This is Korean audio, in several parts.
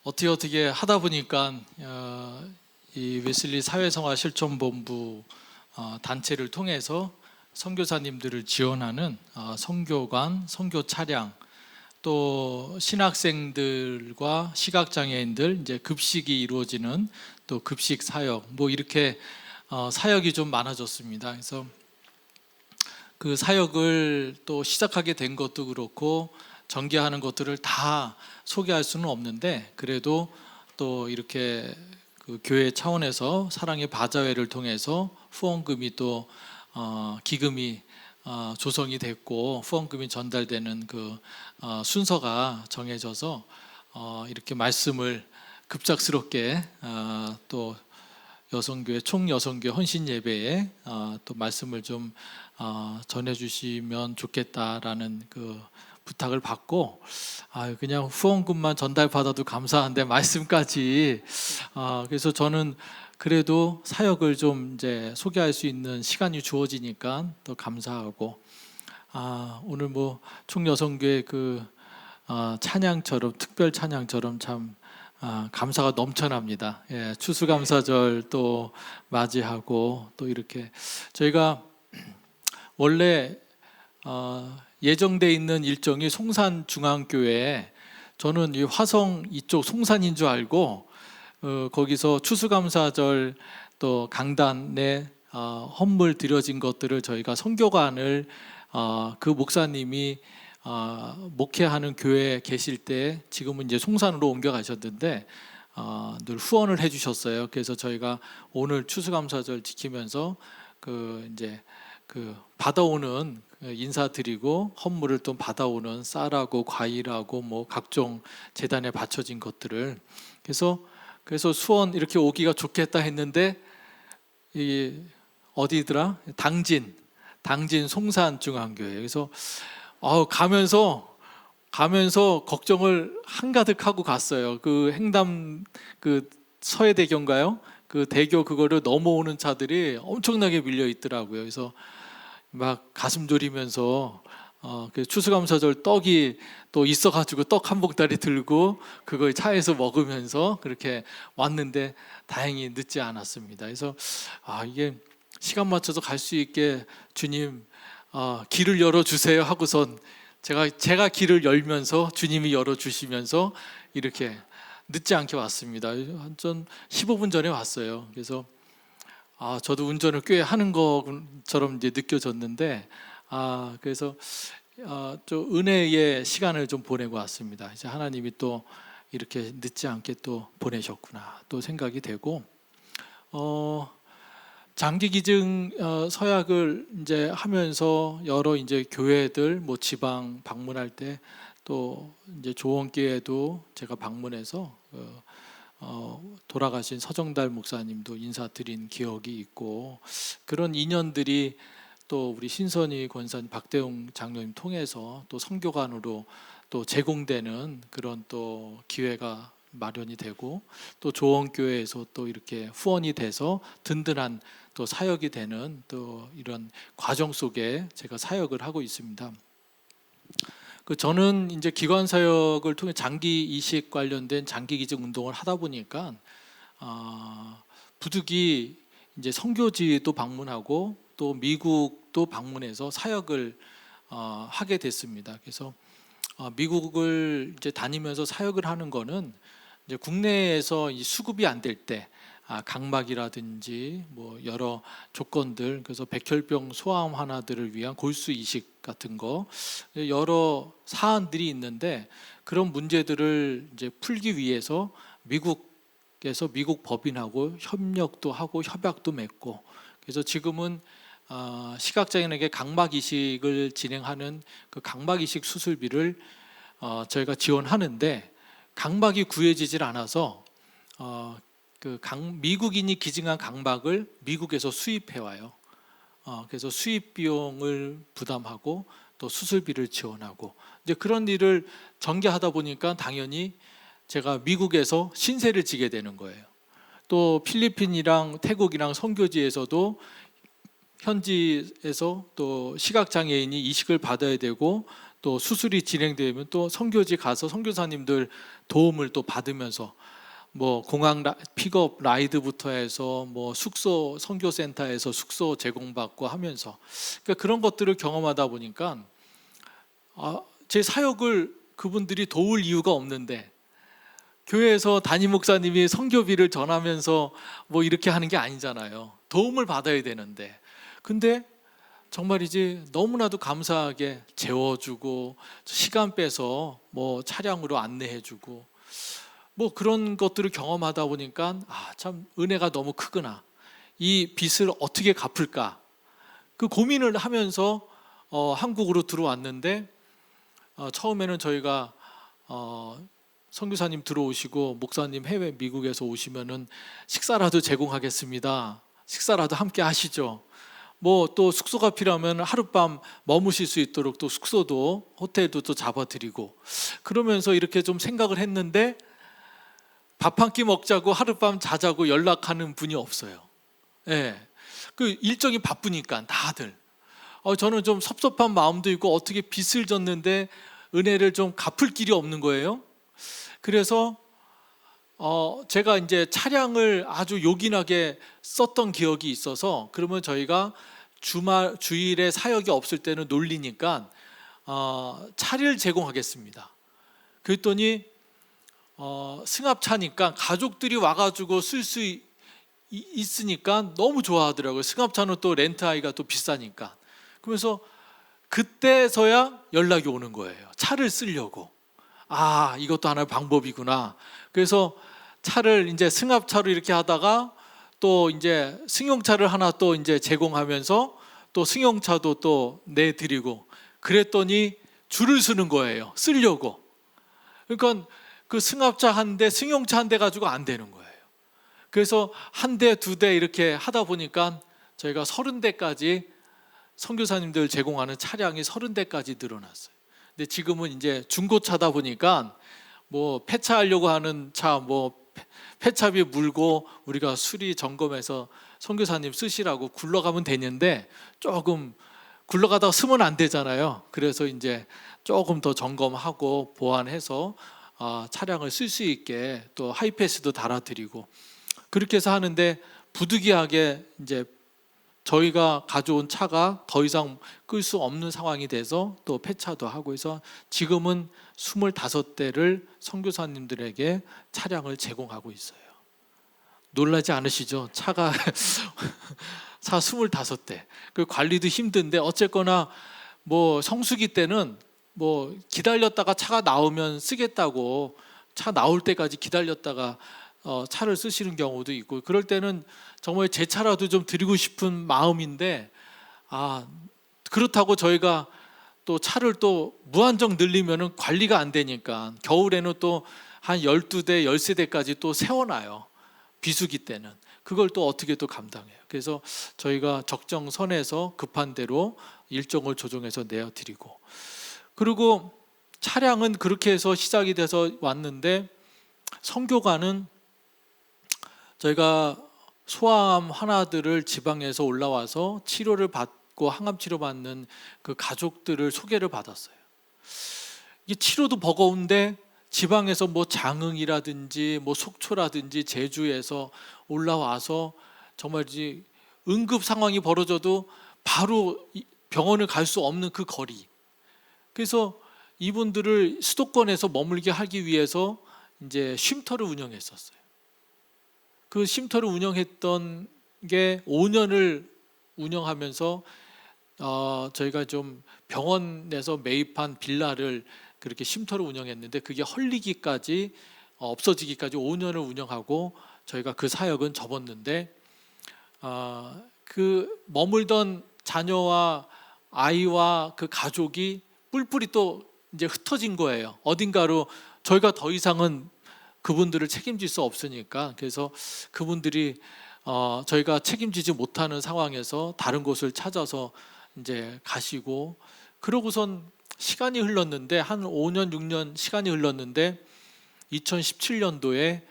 어떻게 하다 보니까 이 웨슬리 사회성화 실천본부 단체를 통해서 선교사님들을 지원하는 선교관, 선교 차량, 또 신학생들과 시각장애인들 이제 급식이 이루어지는 또 급식 사역, 뭐 이렇게 사역이 좀 많아졌습니다. 그래서 그 사역을 또 시작하게 된 것도 그렇고 전개하는 것들을 다 소개할 수는 없는데, 그래도 또 이렇게 그 교회 차원에서 사랑의 바자회를 통해서 후원금이 또 기금이 조성이 됐고 후원금이 전달되는 그 순서가 정해져서 이렇게 말씀을 급작스럽게 또 여성교회 총여성교회 헌신 예배에 또 말씀을 좀 전해주시면 좋겠다라는 그 부탁을 받고 그냥 후원금만 전달받아도 감사한데 말씀까지 그래서 저는 그래도 사역을 좀 이제 소개할 수 있는 시간이 주어지니까 더 감사하고 오늘 뭐 총여성교회 그 찬양처럼 특별 찬양처럼 참 감사가 넘쳐납니다. 예, 추수감사절 또 맞이하고 또 이렇게 저희가 원래 예정돼 있는 일정이 송산중앙교회에 저는 이 화성 이쪽 송산인 줄 알고 거기서 추수감사절 또 강단에 헌물 드려진 것들을 저희가 선교관을 그 목사님이 목회하는 교회에 계실 때 지금은 이제 송산으로 옮겨가셨는데 늘 후원을 해주셨어요. 그래서 저희가 오늘 추수감사절 지키면서 그 이제 그 받아오는 인사드리고 헌물을 또 받아오는 쌀하고 과일하고 뭐 각종 재단에 바쳐진 것들을 그래서 수원 이렇게 오기가 좋겠다 했는데 이 어디더라? 당진 송산중앙교회. 그래서 가면서 걱정을 한가득 하고 갔어요. 그 행담 그 서해대교인가요? 그 대교 그거를 넘어오는 차들이 엄청나게 밀려 있더라고요. 그래서 막 가슴 졸이면서 그 추수감사절 떡이 또 있어가지고 떡 한 봉다리 들고 그걸 차에서 먹으면서 그렇게 왔는데 다행히 늦지 않았습니다. 그래서 이게 시간 맞춰서 갈 수 있게 주님 길을 열어주세요 하고선 제가 길을 열면서 주님이 열어주시면서 이렇게 늦지 않게 왔습니다. 한 15분 전에 왔어요. 그래서 저도 운전을 꽤 하는 것처럼 이제 느껴졌는데 그래서 좀 은혜의 시간을 좀 보내고 왔습니다. 이제 하나님이 또 이렇게 늦지 않게 또 보내셨구나 또 생각이 되고 장기 기증 서약을 이제 하면서 여러 이제 교회들 뭐 지방 방문할 때 또 이제 조원교회도 제가 방문해서 돌아가신 서정달 목사님도 인사드린 기억이 있고 그런 인연들이 또 우리 신선희 권사님, 박대웅 장로님 통해서 또 선교관으로 또 제공되는 그런 또 기회가 마련이 되고 또 조원교회에서 또 이렇게 후원이 돼서 든든한 또 사역이 되는 또 이런 과정 속에 제가 사역을 하고 있습니다. 저는 이제 기관 사역을 통해 장기 이식 관련된 장기 기증 운동을 하다 보니까 부득이 이제 선교지도 방문하고 또 미국도 방문해서 사역을 하게 됐습니다. 그래서 미국을 이제 다니면서 사역을 하는 거는 이제 국내에서 이 수급이 안 될 때 각막이라든지 뭐 여러 조건들 그래서 백혈병 소아암 환자들을 위한 골수 이식 같은 거 여러 사안들이 있는데 그런 문제들을 이제 풀기 위해서 미국에서 미국 법인하고 협력도 하고 협약도 맺고 그래서 지금은 시각장애인에게 각막 이식을 진행하는 그 각막 이식 수술비를 저희가 지원하는데 각막이 구해지질 않아서 미국인이 기증한 각막을 미국에서 수입해 와요. 그래서 수입 비용을 부담하고 또 수술비를 지원하고 이제 그런 일을 전개하다 보니까 당연히 제가 미국에서 신세를 지게 되는 거예요. 또 필리핀이랑 태국이랑 선교지에서도 현지에서 또 시각장애인이 이식을 받아야 되고 또 수술이 진행되면 또 선교지 가서 선교사님들 도움을 또 받으면서 뭐 공항 픽업 라이드부터 해서 뭐 숙소 선교센터에서 숙소 제공받고 하면서 그러니까 그런 것들을 경험하다 보니까 제 사역을 그분들이 도울 이유가 없는데 교회에서 담임 목사님이 선교비를 전하면서 뭐 이렇게 하는 게 아니잖아요. 도움을 받아야 되는데 근데 정말이지 너무나도 감사하게 재워주고 시간 빼서 뭐 차량으로 안내해주고 뭐 그런 것들을 경험하다 보니까 참 은혜가 너무 크구나. 이 빚을 어떻게 갚을까? 그 고민을 하면서 한국으로 들어왔는데 처음에는 저희가 선교사님 들어오시고 목사님 해외 미국에서 오시면은 식사라도 제공하겠습니다. 식사라도 함께 하시죠. 뭐 또 숙소가 필요하면 하룻밤 머무실 수 있도록 또 숙소도 호텔도 또 잡아드리고 그러면서 이렇게 좀 생각을 했는데 밥 한 끼 먹자고 하룻밤 자자고 연락하는 분이 없어요. 예. 그 일정이 바쁘니까 다들. 저는 좀 섭섭한 마음도 있고 어떻게 빚을 졌는데 은혜를 좀 갚을 길이 없는 거예요. 그래서 제가 이제 차량을 아주 요긴하게 썼던 기억이 있어서 그러면 저희가 주일에 사역이 없을 때는 놀리니까 차를 제공하겠습니다. 그랬더니 승합차니까 가족들이 와가지고 쓸 수 있으니까 너무 좋아하더라고요. 승합차는 또 렌트하기가 또 비싸니까. 그래서 그때서야 연락이 오는 거예요. 차를 쓰려고. 이것도 하나의 방법이구나. 그래서 차를 이제 승합차로 이렇게 하다가 또 이제 승용차를 하나 또 이제 제공하면서 또 승용차도 또 내드리고 그랬더니 줄을 서는 거예요. 쓰려고. 그러니까 그 승합차 한 대, 승용차 한 대 가지고 안 되는 거예요. 그래서 한 대, 두 대 이렇게 하다 보니까 저희가 30대까지 선교사님들 제공하는 차량이 30대까지 늘어났어요. 근데 지금은 이제 중고차다 보니까 뭐 폐차하려고 하는 차 뭐 폐차비 물고 우리가 수리 점검해서 선교사님 쓰시라고 굴러가면 되는데 조금 굴러가다가 쓰면 안 되잖아요. 그래서 이제 조금 더 점검하고 보완해서 차량을 쓸 수 있게 또 하이패스도 달아드리고 그렇게 해서 하는데 부득이하게 이제 저희가 가져온 차가 더 이상 끌 수 없는 상황이 돼서 또 폐차도 하고 해서 지금은 25대를 선교사님들에게 차량을 제공하고 있어요. 놀라지 않으시죠? 차가 차 25대. 그 관리도 힘든데 어쨌거나 뭐 성수기 때는 뭐 기다렸다가 차가 나오면 쓰겠다고 차 나올 때까지 기다렸다가 차를 쓰시는 경우도 있고 그럴 때는 정말 제 차라도 좀 드리고 싶은 마음인데 그렇다고 저희가 또 차를 또 무한정 늘리면은 관리가 안 되니까 겨울에는 또 한 12대, 13대까지 또 세워놔요. 비수기 때는. 그걸 또 어떻게 또 감당해요. 그래서 저희가 적정선에서 급한 대로 일정을 조정해서 내어드리고 그리고 차량은 그렇게 해서 시작이 돼서 왔는데 선교가는 저희가 소아암 환아들을 지방에서 올라와서 치료를 받고 항암 치료 받는 그 가족들을 소개를 받았어요. 이게 치료도 버거운데 지방에서 뭐 장흥이라든지 뭐 속초라든지 제주에서 올라와서 정말 응급 상황이 벌어져도 바로 병원을 갈 수 없는 그 거리. 그래서 이분들을 수도권에서 머물게 하기 위해서 이제 쉼터를 운영했었어요. 그 쉼터를 운영했던 게 5년을 운영하면서 저희가 좀 병원에서 매입한 빌라를 그렇게 쉼터를 운영했는데 그게 헐리기까지 없어지기까지 5년을 운영하고 저희가 그 사역은 접었는데 그 머물던 자녀와 아이와 그 가족이 뿔뿔이 또 이제 흩어진 거예요. 어딘가로 저희가 더 이상은 그분들을 책임질 수 없으니까 그래서 그분들이 저희가 책임지지 못하는 상황에서 다른 곳을 찾아서 이제 가시고 그러고선 시간이 흘렀는데 한 5년 6년 시간이 흘렀는데 2017년도에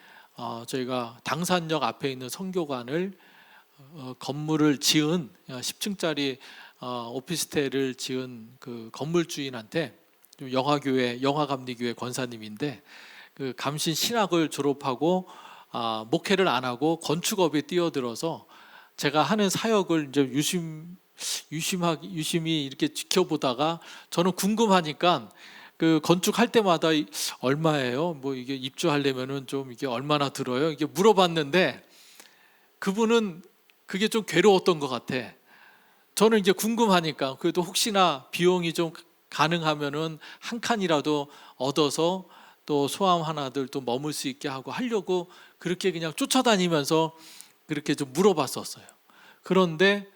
저희가 당산역 앞에 있는 선교관을 건물을 지은 10층짜리 오피스텔을 지은 그 건물주인한테 영화감리교회 권사님인데 그 감신 신학을 졸업하고 목회를 안 하고 건축업에 뛰어들어서 제가 하는 사역을 이제 유심히 이렇게 지켜보다가 저는 궁금하니까 그 건축할 때마다 얼마예요? 뭐 이게 입주하려면은 좀 이게 얼마나 들어요? 이게 물어봤는데 그분은 그게 좀 괴로웠던 것 같아. 저는 이제 궁금하니까 그래도 혹시나 비용이 좀 가능하면은 한 칸이라도 얻어서 또 소암 하나들 또 머물 수 있게 하려고 그렇게 그냥 쫓아다니면서 그렇게 좀 물어봤었어요. 그런데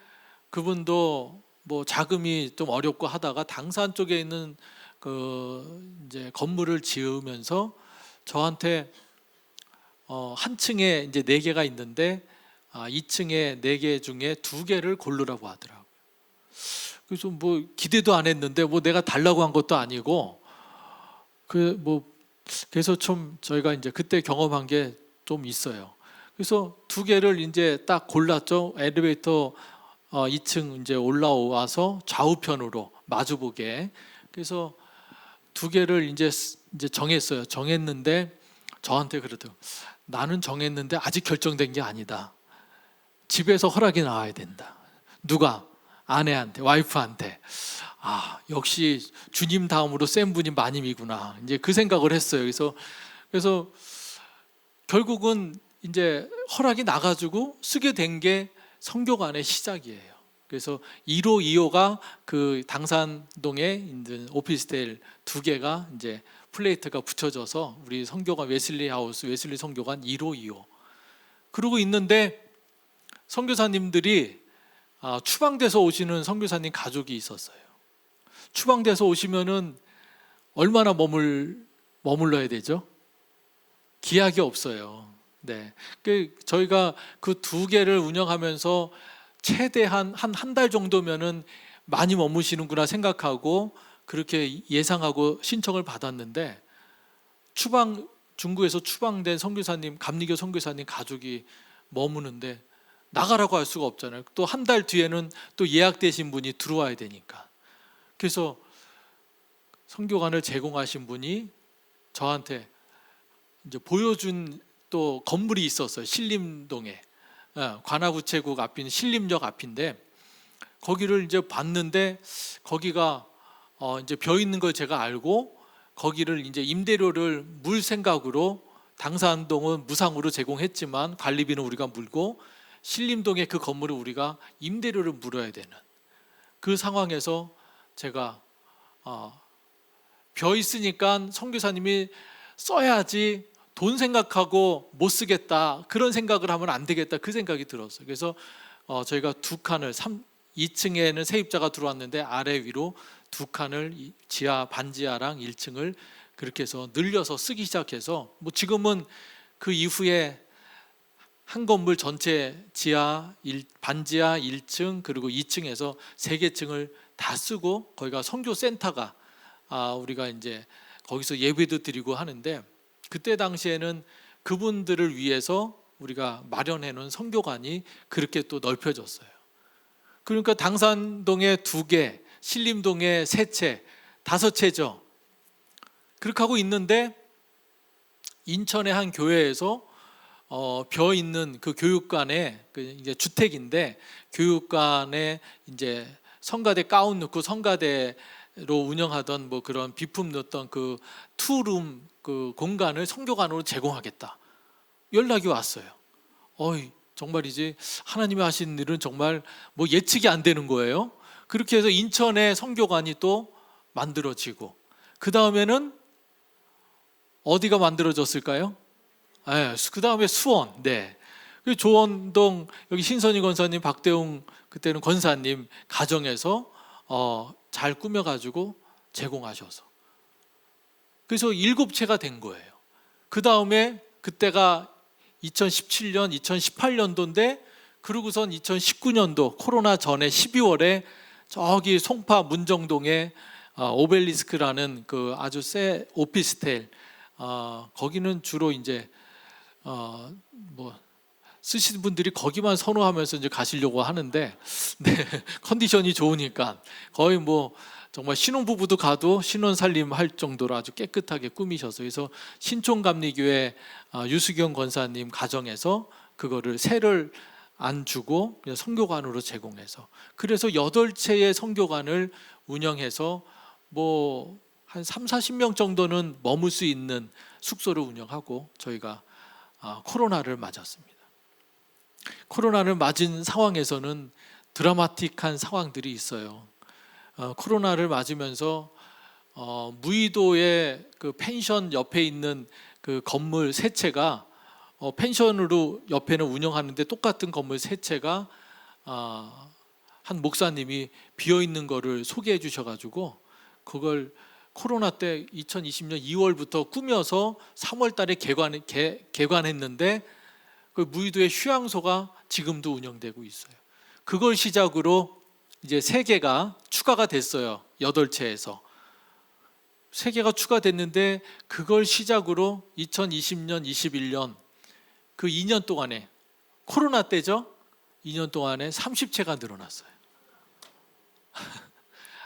그분도 뭐 자금이 좀 어렵고 하다가 당산 쪽에 있는 그 이제 건물을 지으면서 저한테 한 층에 이제 4개가 있는데 2층에 4개 중에 2개를 고르라고 하더라고요. 그래서 뭐 기대도 안 했는데 뭐 내가 달라고 한 것도 아니고 그래서 좀 저희가 이제 그때 경험한 게 좀 있어요. 그래서 2개를 이제 딱 골랐죠. 엘리베이터 2층 이제 올라와서 좌우편으로 마주보게. 그래서 2개를 이제 정했어요. 정했는데 저한테 그러더라고요. 나는 정했는데 아직 결정된 게 아니다. 집에서 허락이 나와야 된다. 누가? 아내한테, 와이프한테. 역시 주님 다음으로 센 분이 마님이구나. 이제 그 생각을 했어요. 그래서 결국은 이제 허락이 나가지고 쓰게 된 게 선교관의 시작이에요. 그래서 1호, 2호가 그 당산동에 있는 오피스텔 2개가 이제 플레이트가 붙여져서 우리 선교관 웨슬리 선교관 1호, 2호. 그러고 있는데 선교사님들이 추방돼서 오시는 선교사님 가족이 있었어요. 추방돼서 오시면은 얼마나 머물러야 되죠? 기약이 없어요. 네. 저희가 그 2개를 운영하면서 최대한 한 달 정도면은 많이 머무시는구나 생각하고 그렇게 예상하고 신청을 받았는데 중구에서 추방된 선교사님, 감리교 선교사님 가족이 머무는데 나가라고 할 수가 없잖아요. 또 한 달 뒤에는 또 예약되신 분이 들어와야 되니까. 그래서 선교관을 제공하신 분이 저한테 이제 보여준 또 건물이 있었어요. 신림동에 관악우체국 앞인 신림역 앞인데 거기를 이제 봤는데 거기가 이제 벼 있는 걸 제가 알고 거기를 이제 임대료를 물 생각으로 당산동은 무상으로 제공했지만 관리비는 우리가 물고 신림동의 그 건물을 우리가 임대료를 물어야 되는 그 상황에서 제가 벼 있으니까 선교사님이 써야지 돈 생각하고 못 쓰겠다 그런 생각을 하면 안 되겠다 그 생각이 들었어요. 그래서 저희가 2칸을 2층에는 세입자가 들어왔는데 아래 위로 2칸을 지하 반지하랑 1층을 그렇게 해서 늘려서 쓰기 시작해서 뭐 지금은 그 이후에 한 건물 전체 반지하 1층 그리고 2층에서 3개 층을 다 쓰고 거기가 선교센터가 우리가 이제 거기서 예배도 드리고 하는데 그때 당시에는 그분들을 위해서 우리가 마련해 놓은 선교관이 그렇게 또 넓혀졌어요. 그러니까 당산동에 2개, 신림동에 3채, 5채죠. 그렇게 하고 있는데 인천의 한 교회에서 벼 있는 그 교육관에 그 이제 주택인데 교육관에 이제 성가대 가운 넣고 성가대로 운영하던 뭐 그런 비품 넣었던 그 투룸 그 공간을 선교관으로 제공하겠다 연락이 왔어요. 정말이지 하나님이 하신 일은 정말 뭐 예측이 안 되는 거예요. 그렇게 해서 인천에 선교관이 또 만들어지고 그 다음에는 어디가 만들어졌을까요? 그 다음에 수원, 네. 조원동 여기 신선희 권사님, 박대웅 그때는 권사님 가정에서 잘 꾸며가지고 제공하셔서 그래서 7채가 된 거예요. 그 다음에 그때가 2017년, 2018년도인데 그러고선 2019년도 코로나 전에 12월에 저기 송파 문정동에 오벨리스크라는 그 아주 새 오피스텔 거기는 주로 이제 뭐 쓰시는 분들이 거기만 선호하면서 이제 가시려고 하는데 네, 컨디션이 좋으니까 거의 뭐 정말 신혼부부도 가도 신혼살림 할 정도로 아주 깨끗하게 꾸미셔서, 그래서 신촌감리교회 유수경 권사님 가정에서 그거를 세를 안 주고 그냥 선교관으로 제공해서, 그래서 8채의 선교관을 운영해서 뭐 한 30-40명 정도는 머물 수 있는 숙소를 운영하고 저희가 코로나를 맞았습니다. 코로나를 맞은 상황에서는 드라마틱한 상황들이 있어요. 코로나를 맞으면서 무의도의 그 펜션 옆에 있는 그 건물 세 채가 펜션으로 옆에는 운영하는데 똑같은 건물 세 채가 한 목사님이 비어 있는 거를 소개해 주셔가지고 그걸 코로나 때 2020년 2월부터 꾸며서 3월 달에 개관했는데 그 무의도의 휴양소가 지금도 운영되고 있어요. 그걸 시작으로 이제 3개가 추가가 됐어요. 8채에서 3개가 추가됐는데, 그걸 시작으로 2020년, 21년 그 2년 동안에, 코로나 때죠. 2년 동안에 30채가 늘어났어요.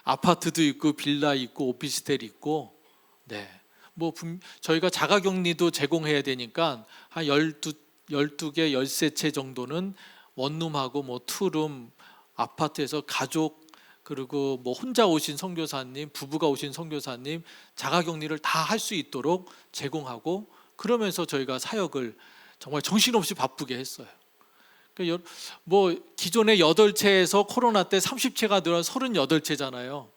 아파트도 있고 빌라 있고 오피스텔 있고, 네. 뭐 저희가 자가격리도 제공해야 되니까 한 12개, 13채 정도는 원룸하고 뭐 투룸 아파트에서 가족, 그리고 뭐 혼자 오신 선교사님, 부부가 오신 선교사님 자가격리를 다 할 수 있도록 제공하고, 그러면서 저희가 사역을 정말 정신없이 바쁘게 했어요. 뭐 기존의 8채에서 코로나 때 30채가 늘어 38채잖아요.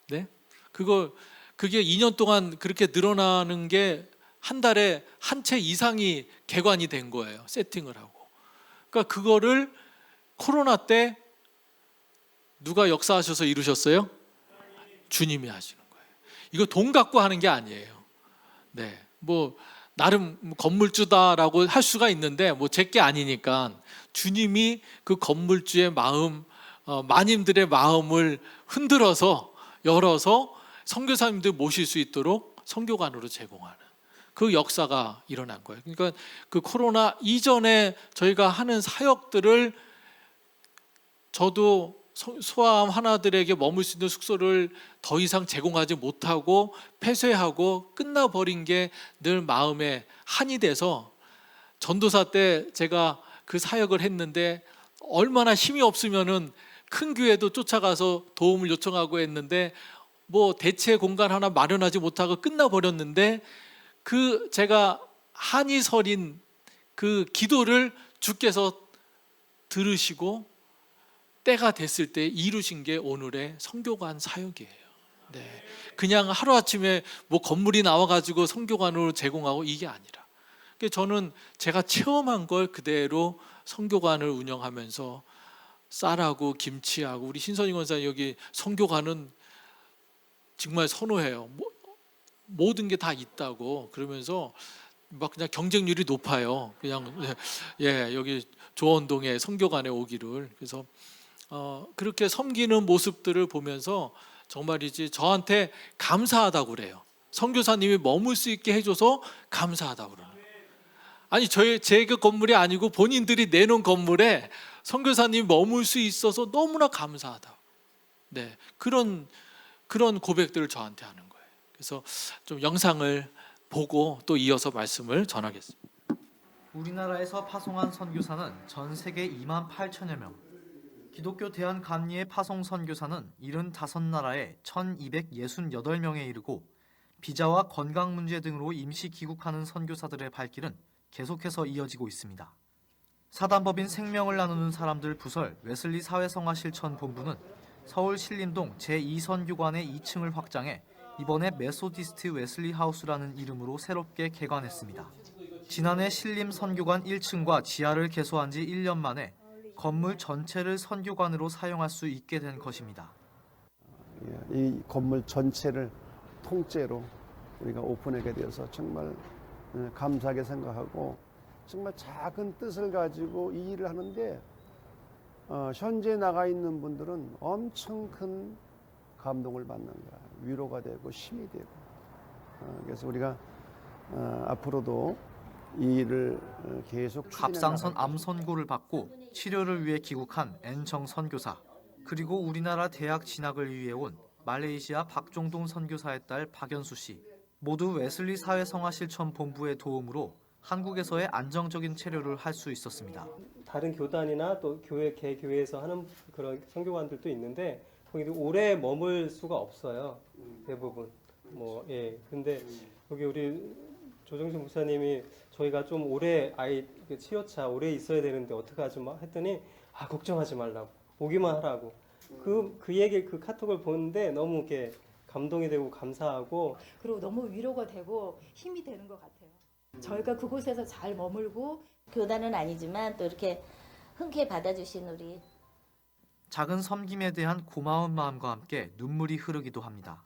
네? 그게 2년 동안 그렇게 늘어나는 게 한 달에 한 채 이상이 개관이 된 거예요. 세팅을 하고. 그러니까 그거를 코로나 때 누가 역사하셔서 이루셨어요? 주님이 하시는 거예요. 이거 돈 갖고 하는 게 아니에요. 네, 뭐 나름 건물주다라고 할 수가 있는데 뭐 제게 아니니까 주님이 그 건물주의 마음, 마님들의 마음을 흔들어서 열어서 선교사님들 모실 수 있도록 선교관으로 제공하는 그 역사가 일어난 거예요. 그러니까 그 코로나 이전에 저희가 하는 사역들을, 저도 소아암 하나들에게 머물 수 있는 숙소를 더 이상 제공하지 못하고 폐쇄하고 끝나버린 게 늘 마음에 한이 돼서, 전도사 때 제가 그 사역을 했는데 얼마나 힘이 없으면은 큰 교회도 쫓아가서 도움을 요청하고 했는데 뭐 대체 공간 하나 마련하지 못하고 끝나버렸는데, 그 제가 한이 서린 그 기도를 주께서 들으시고 때가 됐을 때 이루신 게 오늘의 선교관 사역이에요. 네, 그냥 하루아침에 뭐 건물이 나와가지고 선교관으로 제공하고 이게 아니라, 저는 제가 체험한 걸 그대로 선교관을 운영하면서 쌀하고 김치하고, 우리 신선희 권사님 여기 선교관은 정말 선호해요. 모든 게 다 있다고 그러면서 막 그냥 경쟁률이 높아요. 그냥 여기 조원동에 선교관에 오기를. 그래서 그렇게 섬기는 모습들을 보면서 정말이지 저한테 감사하다고 그래요. 선교사님이 머물 수 있게 해줘서 감사하다고 그러는 거예요. 아니 제 건물이 아니고 본인들이 내놓은 건물에 선교사님이 머물 수 있어서 너무나 감사하다. 네, 그런 고백들을 저한테 하는 거예요. 그래서 좀 영상을 보고 또 이어서 말씀을 전하겠습니다. 우리나라에서 파송한 선교사는 전 세계 28,000여 명. 기독교 대한감리의 파송 선교사는 75나라에 1,268명에 이르고, 비자와 건강 문제 등으로 임시 귀국하는 선교사들의 발길은 계속해서 이어지고 있습니다. 사단법인 생명을 나누는 사람들 부설 웨슬리 사회성화실천 본부는 서울 신림동 제2선교관의 2층을 확장해 이번에 메소디스트 웨슬리 하우스라는 이름으로 새롭게 개관했습니다. 지난해 신림 선교관 1층과 지하를 개소한 지 1년 만에 건물 전체를 선교관으로 사용할 수 있게 된 것입니다. 이 건물 전체를 통째로 우리가 오픈하게 되어서 정말 감사하게 생각하고, 정말 작은 뜻을 가지고 이 일을 하는데 현재 나가 있는 분들은 엄청 큰 감동을 받는 거야. 위로가 되고 힘이 되고. 그래서 우리가 앞으로도 이 일을 계속 갑상선 암 선고를 받고 치료를 위해 귀국한 엔청 선교사, 그리고 우리나라 대학 진학을 위해 온 말레이시아 박종동 선교사의 딸 박연수 씨. 모두 웨슬리 사회성화실천본부의 도움으로 한국에서의 안정적인 체류를 할 수 있었습니다. 다른 교단이나 또 교회 개교회에서 하는 그런 선교관들도 있는데 거기 오래 머물 수가 없어요. 대부분. 근데 여기 우리 조정신 목사님이 저희가 좀 오래 아이 치료차 오래 있어야 되는데 어떡하지 막 했더니 걱정하지 말라고 오기만 하라고 그 얘기 그 카톡을 보는데 너무 이렇게 감동이 되고 감사하고 그리고 너무 위로가 되고 힘이 되는 것 같아요. 저희가 그곳에서 잘 머물고 교단은 아니지만 또 이렇게 흔쾌히 받아주신 우리 작은 섬김에 대한 고마운 마음과 함께 눈물이 흐르기도 합니다.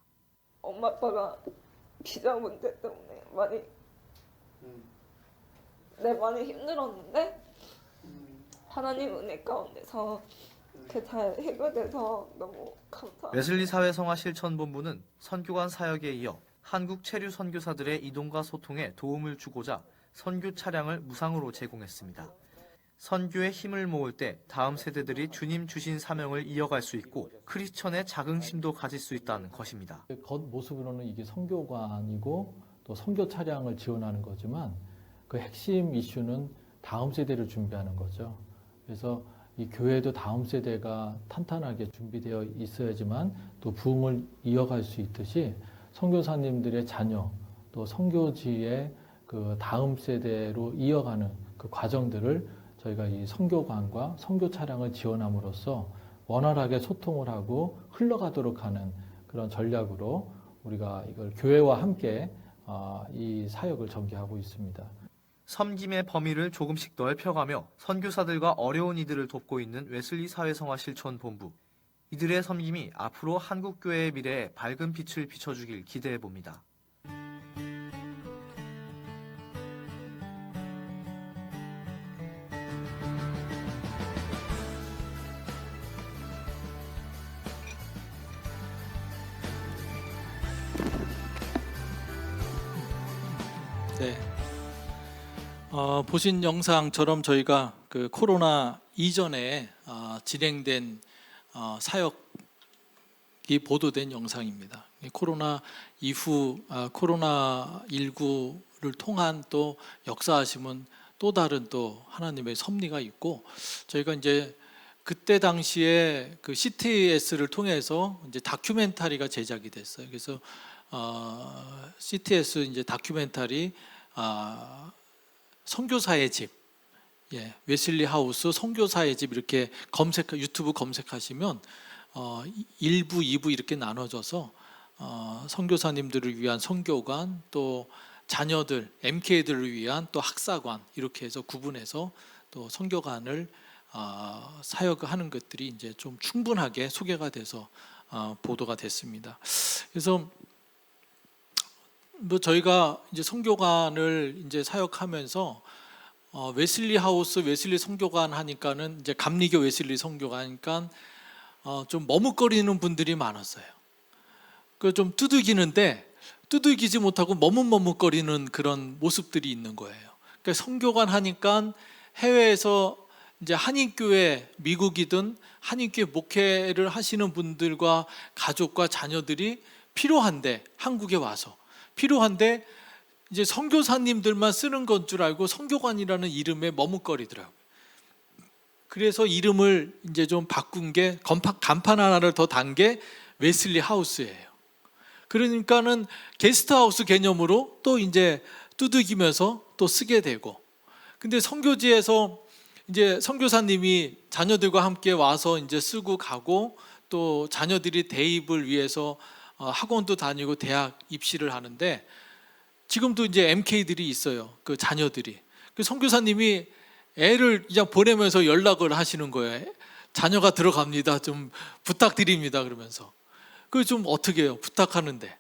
엄마 아빠가 비자 문제 때문에 많이 힘들었는데 하나님 은혜 가운데서 잘 해결돼서 너무 감사합니다. 웨슬리 사회성화실천본부는 선교관 사역에 이어 한국 체류 선교사들의 이동과 소통에 도움을 주고자 선교 차량을 무상으로 제공했습니다. 선교에 힘을 모을 때 다음 세대들이 주님 주신 사명을 이어갈 수 있고 크리스천의 자긍심도 가질 수 있다는 것입니다. 겉모습으로는 이게 선교관이고 또 선교 차량을 지원하는 거지만 그 핵심 이슈는 다음 세대를 준비하는 거죠. 그래서 이 교회도 다음 세대가 탄탄하게 준비되어 있어야지만 또 부흥을 이어갈 수 있듯이 선교사님들의 자녀 또 선교지의 그 다음 세대로 이어가는 그 과정들을 저희가 이 선교관과 선교 차량을 지원함으로써 원활하게 소통을 하고 흘러가도록 하는 그런 전략으로 우리가 이걸 교회와 함께 이 사역을 전개하고 있습니다. 섬김의 범위를 조금씩 넓혀가며 선교사들과 어려운 이들을 돕고 있는 웨슬리 사회성화실천본부. 이들의 섬김이 앞으로 한국교회의 미래에 밝은 빛을 비춰주길 기대해봅니다. 네. 보신 영상처럼 저희가 그 코로나 이전에 진행된 사역이 보도된 영상입니다. 코로나 이후 코로나19를 통한 또 역사하심은 또 다른 또 하나님의 섭리가 있고 저희가 이제 그때 당시에 그 CTS를 통해서 이제 다큐멘터리가 제작이 됐어요. 그래서 CTS 이제 다큐멘터리 선교사의 집, 웨슬리 하우스 선교사의 집 이렇게 유튜브 검색하시면 1부, 2부 이렇게 나눠져서 선교사님들을 위한 선교관 또 자녀들, MK들을 위한 또 학사관 이렇게 해서 구분해서 또 선교관을 사역하는 것들이 이제 좀 충분하게 소개가 돼서 보도가 됐습니다. 그래서 뭐 저희가 이제 선교관을 이제 사역하면서 웨슬리 하우스, 웨슬리 선교관 하니까는 이제 감리교 웨슬리 선교관 하니까 좀 머뭇거리는 분들이 많았어요. 그 좀 두들기지 못하고 머뭇머뭇거리는 그런 모습들이 있는 거예요. 그러니까 선교관 하니까 해외에서 이제 한인교회 미국이든 한인교회 목회를 하시는 분들과 가족과 자녀들이 필요한데 한국에 와서 필요한데 이제 선교사님들만 쓰는 건 줄 알고 선교관이라는 이름에 머뭇거리더라고요. 그래서 이름을 이제 좀 바꾼 게 간판 하나를 더 단 게 웨슬리 하우스예요. 그러니까는 게스트하우스 개념으로 또 이제 두들기면서 또 쓰게 되고, 근데 선교지에서 이제 선교사님이 자녀들과 함께 와서 이제 쓰고 가고 또 자녀들이 대입을 위해서 학원도 다니고 대학 입시를 하는데 지금도 이제 MK들이 있어요. 그 자녀들이. 그 선교사님이 애를 그냥 보내면서 연락을 하시는 거예요. 자녀가 들어갑니다. 좀 부탁드립니다. 그러면서. 그 좀 어떻게 해요? 부탁하는데.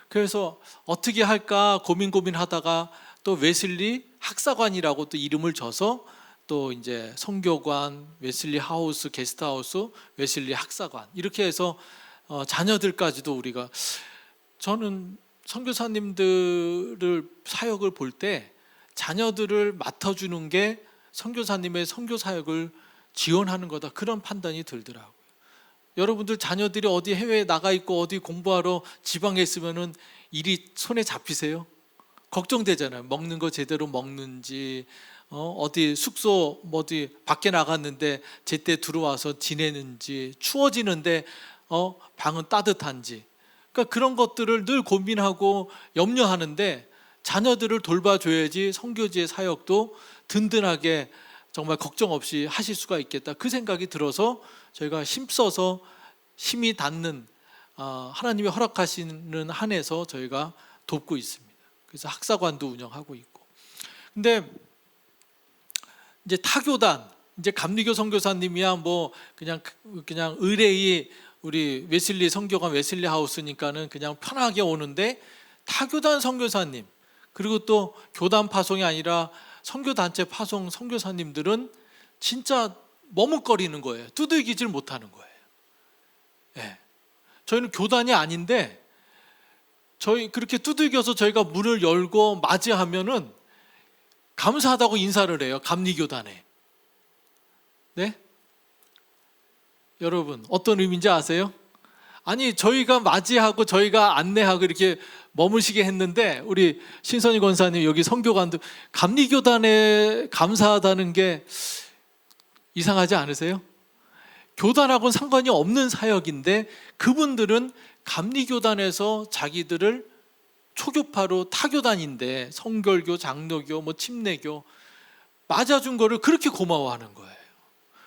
그래서 어떻게 할까 고민하다가 또 웨슬리 학사관이라고 또 이름을 줘서 또 이제 선교관, 웨슬리 하우스, 게스트하우스, 웨슬리 학사관 이렇게 해서 자녀들까지도 우리가 저는 선교사님들을 사역을 볼 때 자녀들을 맡아주는 게 선교사님의 선교 사역을 지원하는 거다 그런 판단이 들더라고요. 여러분들 자녀들이 어디 해외에 나가 있고 어디 공부하러 지방에 있으면은 일이 손에 잡히세요? 걱정되잖아요. 먹는 거 제대로 먹는지, 어디 숙소 뭐 어디 밖에 나갔는데 제때 들어와서 지내는지, 추워지는데 방은 따뜻한지. 그러니까 그런 것들을 늘 고민하고 염려하는데 자녀들을 돌봐줘야지 선교지의 사역도 든든하게 정말 걱정 없이 하실 수가 있겠다. 그 생각이 들어서 저희가 힘써서 힘이 닿는 하나님이 허락하시는 한에서 저희가 돕고 있습니다. 그래서 학사관도 운영하고 있고. 근데 이제 타교단, 이제 감리교 선교사님이야 뭐 그냥 의뢰의 우리 웨슬리 선교관 웨슬리 하우스니까는 그냥 편하게 오는데, 타교단 선교사님 그리고 또 교단 파송이 아니라 선교단체 파송 선교사님들은 진짜 머뭇거리는 거예요. 두들기질 못하는 거예요. 예. 저희는 교단이 아닌데 저희 그렇게 두들겨서 저희가 문을 열고 맞이하면은 감사하다고 인사를 해요. 감리교단에. 네? 여러분 어떤 의미인지 아세요? 아니 저희가 맞이하고 저희가 안내하고 이렇게 머무시게 했는데 우리 신선희 권사님 여기 선교관도 감리교단에 감사하다는 게 이상하지 않으세요? 교단하고는 상관이 없는 사역인데 그분들은 감리교단에서 자기들을 초교파로 타교단인데 성결교, 장로교, 뭐 침례교 맞아준 거를 그렇게 고마워하는 거예요.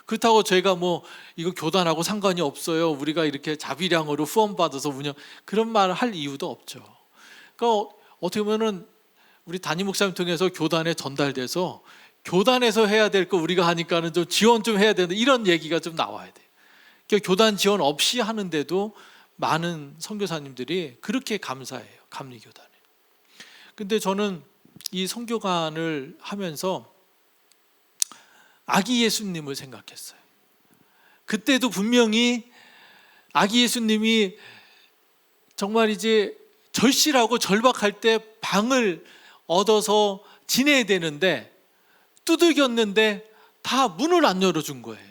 그렇다고 저희가 뭐 이거 교단하고 상관이 없어요, 우리가 이렇게 자비량으로 후원받아서 운영, 그런 말을 할 이유도 없죠. 그러니까 어떻게 보면은 우리 담임 목사님 통해서 교단에 전달돼서 교단에서 해야 될 거 우리가 하니까는 좀 지원 좀 해야 되는데 이런 얘기가 좀 나와야 돼요. 그러니까 교단 지원 없이 하는데도 많은 선교사님들이 그렇게 감사해요, 감리교단에. 근데 저는 이 선교관을 하면서 아기 예수님을 생각했어요. 그때도 분명히 아기 예수님이 정말 이제 절실하고 절박할 때 방을 얻어서 지내야 되는데 두들겼는데 다 문을 안 열어준 거예요.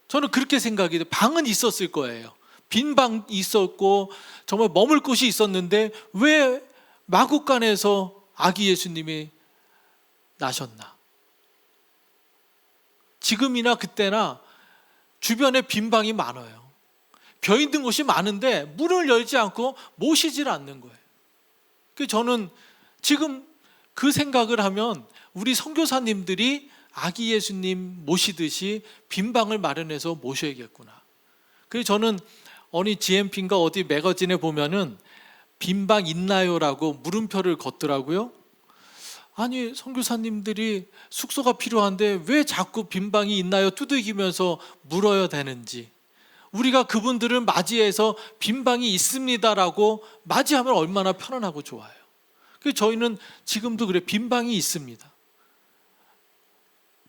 저는 그렇게 생각이 돼요. 방은 있었을 거예요. 빈 방이 있었고 정말 머물 곳이 있었는데 왜 마국간에서 아기 예수님이 나셨나? 지금이나 그때나 주변에 빈 방이 많아요. 벼 있는 곳이 많은데 문을 열지 않고 모시질 않는 거예요. 그래서 저는 지금 그 생각을 하면 우리 선교사님들이 아기 예수님 모시듯이 빈 방을 마련해서 모셔야겠구나. 그래서 저는 어느 GMP인가 어디 매거진에 보면은 빈 방 있나요라고 물음표를 걷더라고요. 아니 선교사님들이 숙소가 필요한데 왜 자꾸 빈 방이 있나요 두들기면서 물어야 되는지, 우리가 그분들을 맞이해서 빈 방이 있습니다라고 맞이하면 얼마나 편안하고 좋아요. 그래서 저희는 지금도 그래, 빈 방이 있습니다.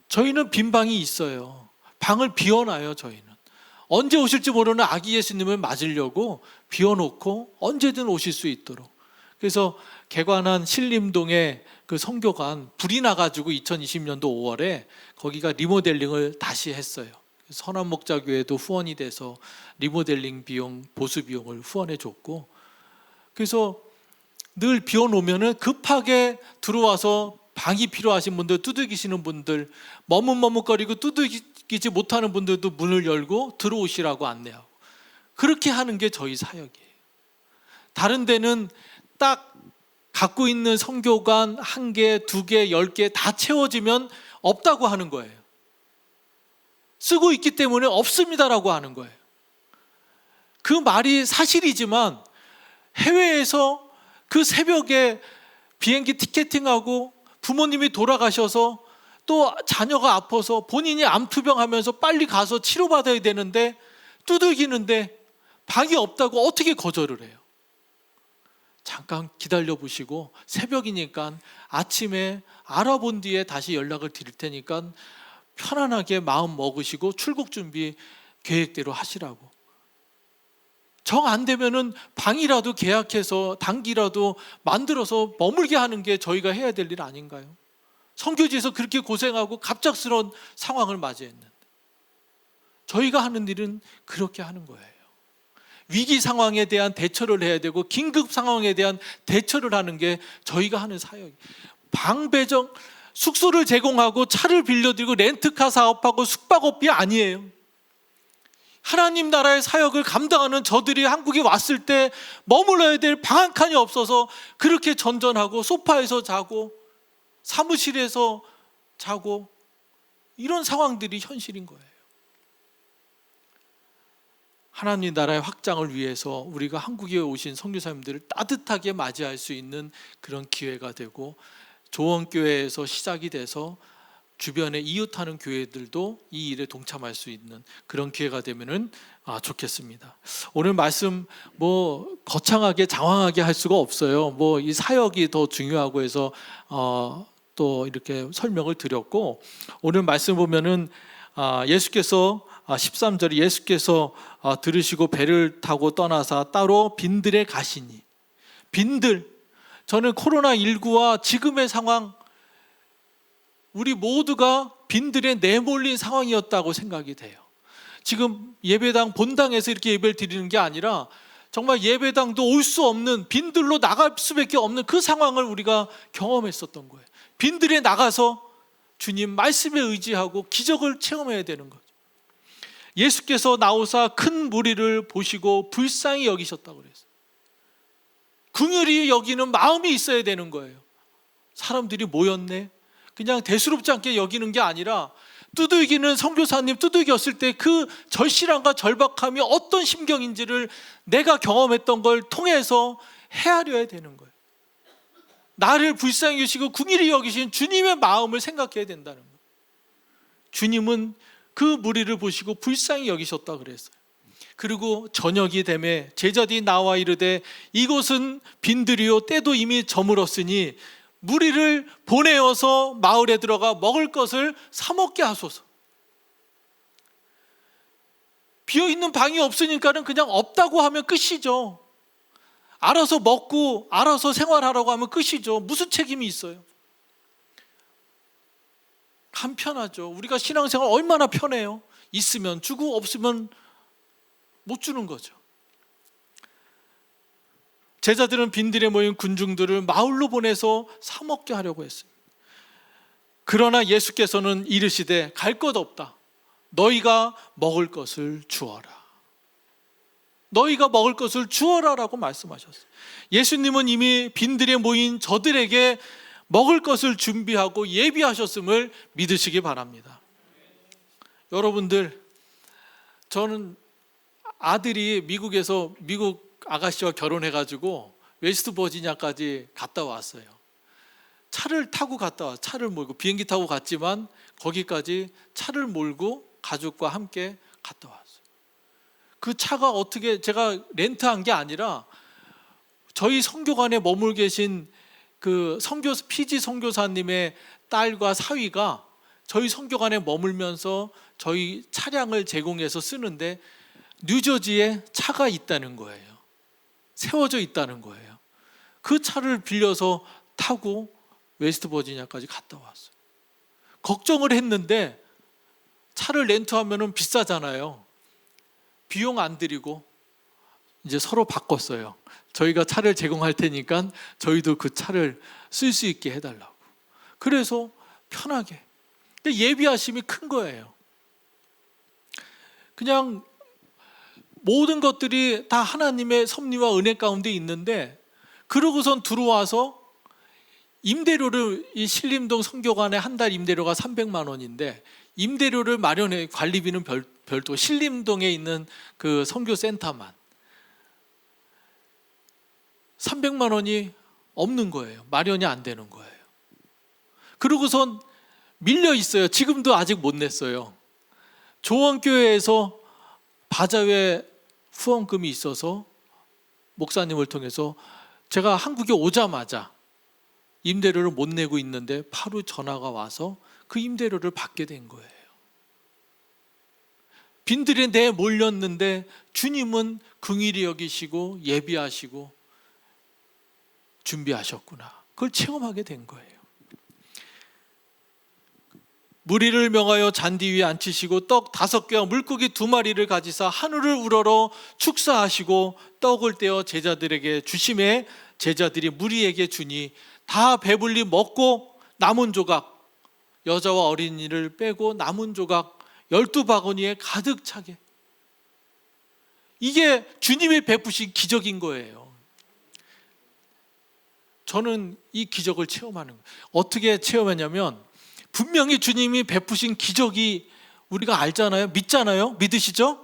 저희는 빈 방이 있어요. 방을 비워놔요. 저희는 언제 오실지 모르는 아기 예수님을 맞으려고 비워놓고 언제든 오실 수 있도록. 그래서 개관한 신림동에 그 선교관 불이 나가지고 2020년도 5월에 거기가 리모델링을 다시 했어요. 선한목자교회도 후원이 돼서 리모델링 비용, 보수 비용을 후원해 줬고, 그래서 늘 비워놓으면은 급하게 들어와서 방이 필요하신 분들, 두들기시는 분들, 머뭇머뭇거리고 두들기지 못하는 분들도 문을 열고 들어오시라고 안내하고, 그렇게 하는 게 저희 사역이에요. 다른 데는 딱 갖고 있는 선교관 1개, 2개, 10개 다 채워지면 없다고 하는 거예요. 쓰고 있기 때문에 없습니다라고 하는 거예요. 그 말이 사실이지만 해외에서 그 새벽에 비행기 티켓팅하고 부모님이 돌아가셔서 또 자녀가 아파서 본인이 암투병하면서 빨리 가서 치료받아야 되는데 두들기는데 방이 없다고 어떻게 거절을 해요? 잠깐 기다려 보시고 새벽이니까 아침에 알아본 뒤에 다시 연락을 드릴 테니까 편안하게 마음 먹으시고 출국 준비 계획대로 하시라고. 정 안 되면은 방이라도 계약해서 단기라도 만들어서 머물게 하는 게 저희가 해야 될 일 아닌가요? 선교지에서 그렇게 고생하고 갑작스러운 상황을 맞이했는데 저희가 하는 일은 그렇게 하는 거예요. 위기 상황에 대한 대처를 해야 되고 긴급 상황에 대한 대처를 하는 게 저희가 하는 사역이에요. 방배정, 숙소를 제공하고 차를 빌려드리고 렌트카 사업하고 숙박업이 아니에요. 하나님 나라의 사역을 감당하는 저들이 한국에 왔을 때 머물러야 될 방 한 칸이 없어서 그렇게 전전하고 소파에서 자고 사무실에서 자고 이런 상황들이 현실인 거예요. 하나님 나라의 확장을 위해서 우리가 한국에 오신 선교사님들을 따뜻하게 맞이할 수 있는 그런 기회가 되고, 조원교회에서 시작이 돼서 주변에 이웃하는 교회들도 이 일에 동참할 수 있는 그런 기회가 되면은 좋겠습니다. 오늘 말씀 거창하게 장황하게 할 수가 없어요. 이 사역이 더 중요하고 해서 또 이렇게 설명을 드렸고, 오늘 말씀 보면은 예수께서 13절에 예수께서 들으시고 배를 타고 떠나사 따로 빈들에 가시니, 빈들, 저는 코로나19와 지금의 상황, 우리 모두가 빈들에 내몰린 상황이었다고 생각이 돼요. 지금 예배당 본당에서 이렇게 예배를 드리는 게 아니라 정말 예배당도 올 수 없는, 빈들로 나갈 수밖에 없는 그 상황을 우리가 경험했었던 거예요. 빈들에 나가서 주님 말씀에 의지하고 기적을 체험해야 되는 거죠. 예수께서 나오사 큰 무리를 보시고 불쌍히 여기셨다고 그랬어요. 긍휼히 여기는 마음이 있어야 되는 거예요. 사람들이 모였네, 그냥 대수롭지 않게 여기는 게 아니라 두들기는 선교사님 두들겼을 때 그 절실함과 절박함이 어떤 심경인지를 내가 경험했던 걸 통해서 헤아려야 되는 거예요. 나를 불쌍히 여기시고 긍휼히 여기신 주님의 마음을 생각해야 된다는 거예요. 주님은 그 무리를 보시고 불쌍히 여기셨다 그랬어요. 그리고 저녁이 되매 제자들이 나와 이르되 이곳은 빈들이요 때도 이미 저물었으니 무리를 보내어서 마을에 들어가 먹을 것을 사 먹게 하소서. 비어있는 방이 없으니까는 그냥 없다고 하면 끝이죠. 알아서 먹고 알아서 생활하라고 하면 끝이죠. 무슨 책임이 있어요? 간편하죠. 우리가 신앙생활 얼마나 편해요. 있으면 주고 없으면 못 주는 거죠. 제자들은 빈들에 모인 군중들을 마을로 보내서 사 먹게 하려고 했습니다. 그러나 예수께서는 이르시되 갈 것 없다. 너희가 먹을 것을 주어라. 너희가 먹을 것을 주어라라고 말씀하셨어요. 예수님은 이미 빈들에 모인 저들에게 먹을 것을 준비하고 예비하셨음을 믿으시기 바랍니다. 여러분들, 저는 아들이 미국 아가씨와 결혼해가지고 웨스트 버지니아까지 갔다 왔어요. 차를 타고 갔다 왔어요. 차를 몰고, 비행기 타고 갔지만 거기까지 차를 몰고 가족과 함께 갔다 왔어요. 그 차가 어떻게, 제가 렌트한 게 아니라 저희 선교관에 머물 계신 그 피지 선교사님의 딸과 사위가 저희 선교관에 머물면서 저희 차량을 제공해서 쓰는데 뉴저지에 차가 있다는 거예요. 세워져 있다는 거예요. 그 차를 빌려서 타고 웨스트 버지니아까지 갔다 왔어요. 걱정을 했는데 차를 렌트하면 비싸잖아요. 비용 안 들이고 이제 서로 바꿨어요. 저희가 차를 제공할 테니까 저희도 그 차를 쓸 수 있게 해달라고. 그래서 편하게. 근데 예비하심이 큰 거예요. 그냥 모든 것들이 다 하나님의 섭리와 은혜 가운데 있는데, 그러고선 들어와서 임대료를, 이 신림동 선교관의 한 달 임대료가 300만 원인데 임대료를 마련해, 관리비는 별도, 신림동에 있는 그 선교센터만 300만 원이 없는 거예요. 마련이 안 되는 거예요. 그러고선 밀려 있어요. 지금도 아직 못 냈어요. 조원교회에서 바자회 후원금이 있어서 목사님을 통해서 제가 한국에 오자마자 임대료를 못 내고 있는데 바로 전화가 와서 그 임대료를 받게 된 거예요. 빈들에 내 몰렸는데 주님은 긍휼히 여기시고 예비하시고 준비하셨구나. 그걸 체험하게 된 거예요. 무리를 명하여 잔디 위에 앉히시고 떡 5개와 물고기 2마리를 가지사 하늘을 우러러 축사하시고 떡을 떼어 제자들에게 주심에 제자들이 무리에게 주니 다 배불리 먹고 남은 조각, 여자와 어린이를 빼고 남은 조각 12바구니에 가득 차게. 이게 주님이 베푸신 기적인 거예요. 저는 이 기적을 체험하는 거예요. 어떻게 체험했냐면 분명히 주님이 베푸신 기적이 우리가 알잖아요. 믿잖아요. 믿으시죠?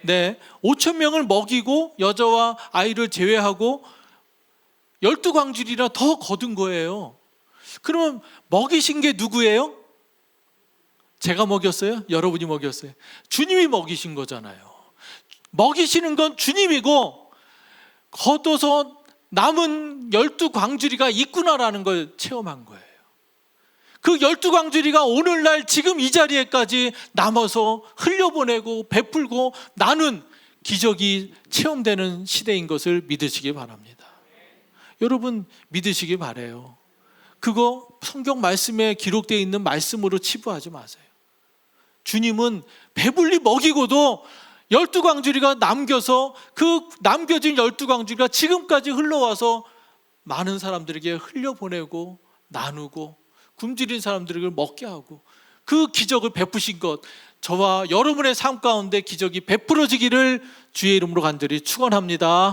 네. 5,000명을 먹이고 여자와 아이를 제외하고 12광줄이나 더 거둔 거예요. 그러면 먹이신 게 누구예요? 제가 먹였어요? 여러분이 먹였어요? 주님이 먹이신 거잖아요. 먹이시는 건 주님이고 걷어서 남은 12광주리가 있구나라는 걸 체험한 거예요. 그 12광주리가 오늘날 지금 이 자리에까지 남아서 흘려보내고 베풀고 나눈 기적이 체험되는 시대인 것을 믿으시기 바랍니다. 여러분 믿으시기 바라요. 그거 성경 말씀에 기록되어 있는 말씀으로 치부하지 마세요. 주님은 배불리 먹이고도 12광주리가 남겨서 그 남겨진 12광주리가 지금까지 흘러와서 많은 사람들에게 흘려보내고 나누고 굶주린 사람들을 먹게 하고 그 기적을 베푸신 것, 저와 여러분의 삶 가운데 기적이 베풀어지기를 주의 이름으로 간절히 축원합니다.